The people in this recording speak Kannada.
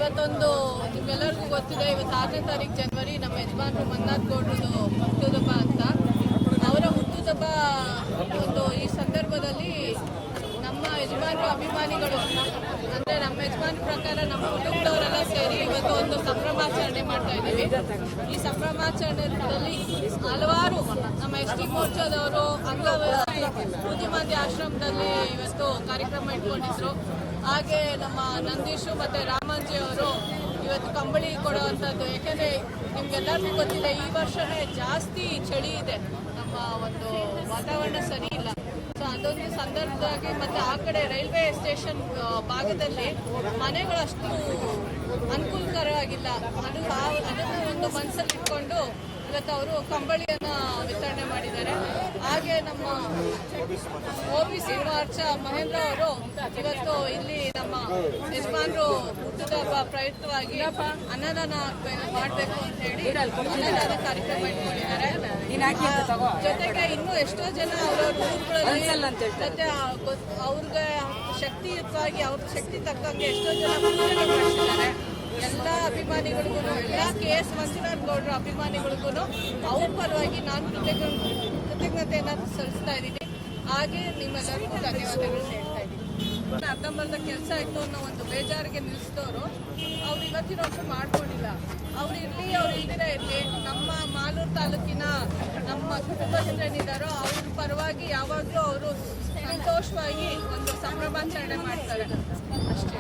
ಇವತ್ತೊಂದು ನಿಮ್ಗೆಲ್ಲರಿಗೂ ಗೊತ್ತಿದೆ, ಇವತ್ತು 6ನೇ ತಾರೀಕು ಜನವರಿ ನಮ್ಮ ಯಜಮಾನರು ಮಂಜುನಾಥ್ ಗೌಡ್ರದು ಹುಟ್ಟುಹಬ್ಬ ಅಂತ. ಅವರ ಹುಟ್ಟುಹಬ್ಬ ಒಂದು ಈ ಸಂದರ್ಭದಲ್ಲಿ ನಮ್ಮ ಯಜಮಾನರು ಅಭಿಮಾನಿಗಳು ಅಂದರೆ ನಮ್ಮ ಯಜಮಾನ ಪ್ರಕಾರ ನಮ್ಮ ಕುಟುಂಬದವರೆಲ್ಲ ಸೇರಿ ಇವತ್ತು ಒಂದು ಸಂಭ್ರಮಾಚರಣೆ ಮಾಡ್ತಾ ಇದ್ದೀವಿ. ಈ ಸಂಭ್ರಮಾಚರಣೆಯಲ್ಲಿ ಹಲವಾರು ನಮ್ಮ ಎಸ್ ಟಿ ಮೋರ್ಚಾದವರು ಬುದ್ಧಿಮಾಂದ್ಯ ಆಶ್ರಮದಲ್ಲಿ ಇವತ್ತು ಕಾರ್ಯಕ್ರಮ ಇಟ್ಕೊಂಡಿದ್ರು. ಹಾಗೆ ನಮ್ಮ ನಂದೀಶು ಮತ್ತು ರಾಮಾಂಜಿ ಅವರು ಇವತ್ತು ಕಂಬಳಿ ಕೊಡುವಂಥದ್ದು. ಯಾಕೆಂದರೆ ನಿಮ್ಗೆಲ್ಲರಿಗೂ ಗೊತ್ತಿದೆ, ಈ ವರ್ಷನೇ ಜಾಸ್ತಿ ಚಳಿ ಇದೆ, ನಮ್ಮ ಒಂದು ವಾತಾವರಣ ಸರಿ ಇಲ್ಲ. ಸೊ ಅದೊಂದು ಸಂದರ್ಭದಾಗಿ ಮತ್ತು ಆ ಕಡೆ ರೈಲ್ವೆ ಸ್ಟೇಷನ್ ಭಾಗದಲ್ಲಿ ಮನೆಗಳಷ್ಟು ಅನುಕೂಲಕರವಾಗಿಲ್ಲ. ಅದನ್ನು ಒಂದು ಮನಸ್ಸಲ್ಲಿ ಇಟ್ಕೊಂಡು ಇವತ್ತು ಅವರು ಕಂಬಳಿಯನ್ನು ವಿತರಣೆ ಮಾಡಿದ್ದಾರೆ. ಹಾಗೆ ನಮ್ಮ OBC ಮಾರ್ಚ ಮಹೇಂದ್ರ ಅವರು ಇವತ್ತು ಇಲ್ಲಿ ನಮ್ಮ ಯಜಮಾನರು ಹುಟ್ಟುಹಬ್ಬ ಪ್ರಯುಕ್ತವಾಗಿ ಅನ್ನದಾನ ಮಾಡಬೇಕು ಅಂತ ಹೇಳಿ ಅನ್ನದಾನ ಕಾರ್ಯಕ್ರಮ ಇಟ್ಕೊಂಡಿದ್ದಾರೆ. ಜೊತೆಗೆ ಇನ್ನೂ ಎಷ್ಟೋ ಜನ ಅವರವ್ರ ಊರುಗಳಲ್ಲಿ ಮತ್ತೆ ಅವ್ರಿಗೆ ಶಕ್ತಿಯುತವಾಗಿ ಅವ್ರ ಶಕ್ತಿ ತಕ್ಕಂಗೆ ಎಷ್ಟೋ ಜನ ಮಾಡಿದ್ದಾರೆ. ಎಲ್ಲ ಅಭಿಮಾನಿಗಳಿಗೂ, ಎಲ್ಲ KS ಮಂಜುನಾಥ್ ಗೌಡ್ರ ಅಭಿಮಾನಿಗಳಿಗೂ ಅವ್ರ ಪರವಾಗಿ ನಾನು ಕೃತಜ್ಞತೆಯನ್ನು ಸಲ್ಲಿಸ್ತಾ ಇದ್ದೀನಿ. ಹಾಗೆ ನಿಮ್ಮೆಲ್ಲರಿಗೂ ಧನ್ಯವಾದಗಳು ಹೇಳ್ತಾ ಇದ್ದೀನಿ. ಅರ್ಧಂಬರ್ಧ ಕೆಲಸ ಆಯಿತು ಅನ್ನೋ ಒಂದು ಬೇಜಾರಿಗೆ ನಿಲ್ಲಿಸಿದವರು ಅವ್ರು ಇವತ್ತಿನವರೆಗೂ ಮಾಡ್ಕೊಂಡಿಲ್ಲ. ಅವ್ರು ಇರಲಿ, ಅವ್ರು ಇಲ್ದಿರೇ ಇರಲಿ, ನಮ್ಮ ಮಾಲೂರು ತಾಲೂಕಿನ ನಮ್ಮ ಕುಟುಂಬಸ್ಥರೇನಿದ್ದಾರೋ ಅವ್ರ ಪರವಾಗಿ ಯಾವಾಗಲೂ ಅವರು ಸಂತೋಷವಾಗಿ ಒಂದು ಸಂಭ್ರಮಾಚರಣೆ ಮಾಡ್ತಾರೆ ಅಷ್ಟೇ.